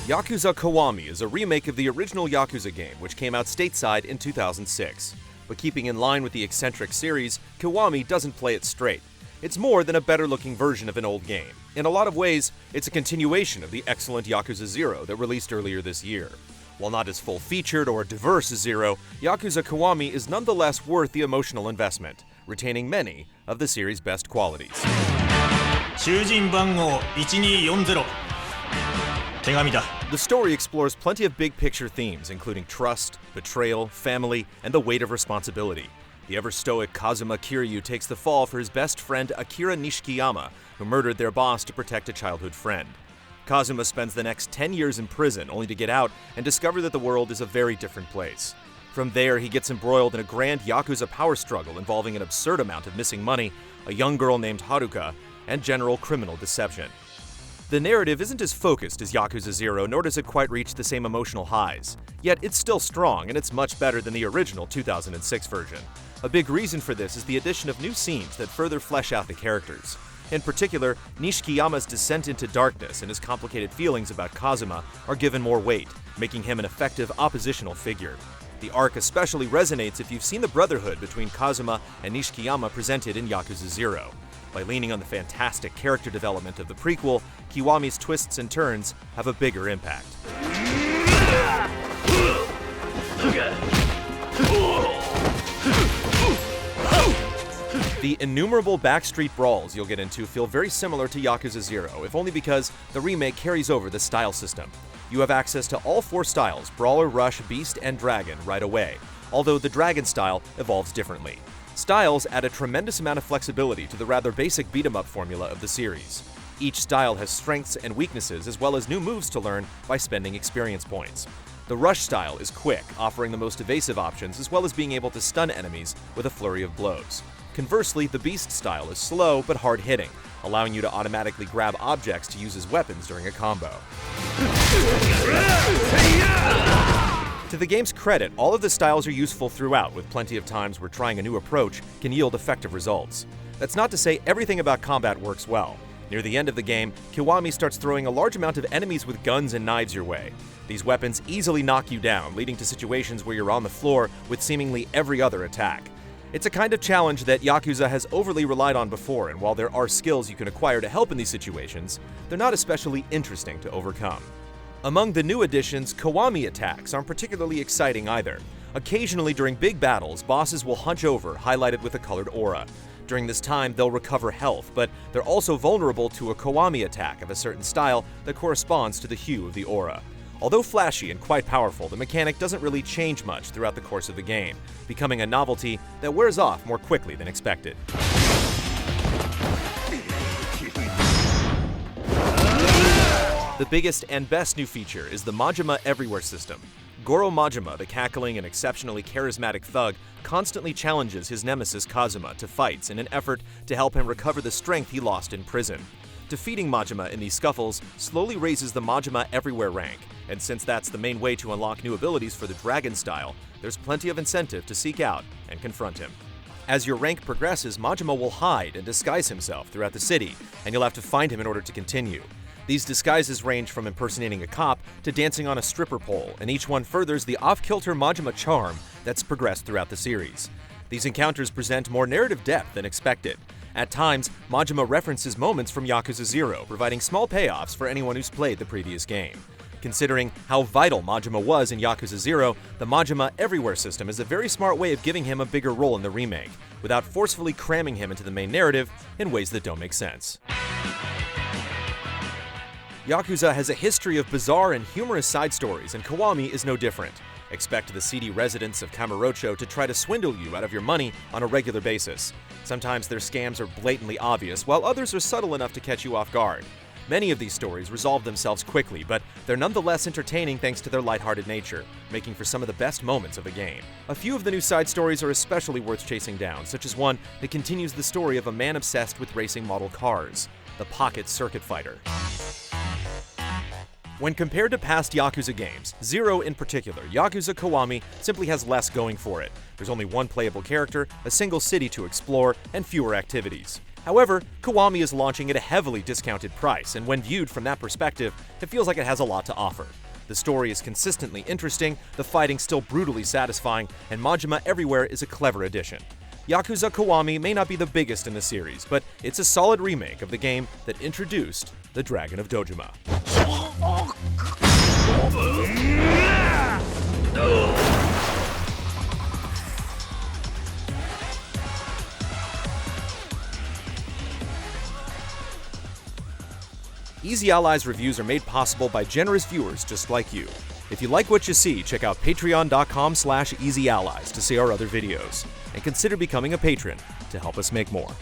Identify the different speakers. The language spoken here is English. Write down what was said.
Speaker 1: Yakuza Kiwami is a remake of the original Yakuza game, which came out stateside in 2006. But keeping in line with the eccentric series, Kiwami doesn't play it straight. It's more than a better-looking version of an old game. In a lot of ways, it's a continuation of the excellent Yakuza 0 that released earlier this year. While not as full-featured or diverse as 0, Yakuza Kiwami is nonetheless worth the emotional investment, retaining many of the series' best qualities.
Speaker 2: 囚人番号1240手紙だ
Speaker 1: The story explores plenty of big-picture themes, including trust, betrayal, family, and the weight of responsibility. The ever-stoic Kazuma Kiryu takes the fall for his best friend Akira Nishikiyama, who murdered their boss to protect a childhood friend. Kazuma spends the next 10 years in prison, only to get out and discover that the world is a very different place. From there, he gets embroiled in a grand Yakuza power struggle involving an absurd amount of missing money, a young girl named Haruka, and general criminal deception. The narrative isn't as focused as Yakuza 0, nor does it quite reach the same emotional highs. Yet it's still strong, and it's much better than the original 2006 version. A big reason for this is the addition of new scenes that further flesh out the characters. In particular, Nishikiyama's descent into darkness and his complicated feelings about Kazuma are given more weight, making him an effective oppositional figure. The arc especially resonates if you've seen the brotherhood between Kazuma and Nishikiyama presented in Yakuza 0. By leaning on the fantastic character development of the prequel, Kiwami's twists and turns have a bigger impact. The innumerable backstreet brawls you'll get into feel very similar to Yakuza 0, if only because the remake carries over the style system. You have access to all 4 styles, Brawler, Rush, Beast, and Dragon, right away, although the Dragon style evolves differently. Styles add a tremendous amount of flexibility to the rather basic beat-em-up formula of the series. Each style has strengths and weaknesses, as well as new moves to learn by spending experience points. The Rush style is quick, offering the most evasive options, as well as being able to stun enemies with a flurry of blows. Conversely, the Beast style is slow but hard-hitting, allowing you to automatically grab objects to use as weapons during a combo. To the game's credit, all of the styles are useful throughout, with plenty of times where trying a new approach can yield effective results. That's not to say everything about combat works well. Near the end of the game, Kiwami starts throwing a large amount of enemies with guns and knives your way. These weapons easily knock you down, leading to situations where you're on the floor with seemingly every other attack. It's a kind of challenge that Yakuza has overly relied on before, and while there are skills you can acquire to help in these situations, they're not especially interesting to overcome. Among the new additions, Kiwami attacks aren't particularly exciting either. Occasionally during big battles, bosses will hunch over, highlighted with a colored aura. During this time, they'll recover health, but they're also vulnerable to a Kiwami attack of a certain style that corresponds to the hue of the aura. Although flashy and quite powerful, the mechanic doesn't really change much throughout the course of the game, becoming a novelty that wears off more quickly than expected. The biggest and best new feature is the Majima Everywhere system. Goro Majima, the cackling and exceptionally charismatic thug, constantly challenges his nemesis Kazuma to fights in an effort to help him recover the strength he lost in prison. Defeating Majima in these scuffles slowly raises the Majima Everywhere rank, and since that's the main way to unlock new abilities for the Dragon style, there's plenty of incentive to seek out and confront him. As your rank progresses, Majima will hide and disguise himself throughout the city, and you'll have to find him in order to continue. These disguises range from impersonating a cop to dancing on a stripper pole, and each one furthers the off-kilter Majima charm that's progressed throughout the series. These encounters present more narrative depth than expected. At times, Majima references moments from Yakuza 0, providing small payoffs for anyone who's played the previous game. Considering how vital Majima was in Yakuza 0, the Majima Everywhere system is a very smart way of giving him a bigger role in the remake, without forcefully cramming him into the main narrative in ways that don't make sense. Yakuza has a history of bizarre and humorous side stories, and Kiwami is no different. Expect the seedy residents of Kamurocho to try to swindle you out of your money on a regular basis. Sometimes their scams are blatantly obvious, while others are subtle enough to catch you off guard. Many of these stories resolve themselves quickly, but they're nonetheless entertaining thanks to their lighthearted nature, making for some of the best moments of the game. A few of the new side stories are especially worth chasing down, such as one that continues the story of a man obsessed with racing model cars, the Pocket Circuit Fighter. When compared to past Yakuza games, 0 in particular, Yakuza Kiwami simply has less going for it. There's only one playable character, a single city to explore, and fewer activities. However, Kiwami is launching at a heavily discounted price, and when viewed from that perspective, it feels like it has a lot to offer. The story is consistently interesting, the fighting still brutally satisfying, and Majima everywhere is a clever addition. Yakuza Kiwami may not be the biggest in the series, but it's a solid remake of the game that introduced the Dragon of Dojima. Easy Allies reviews are made possible by generous viewers just like you. If you like what you see, check out patreon.com/easyallies to see our other videos, and consider becoming a patron to help us make more.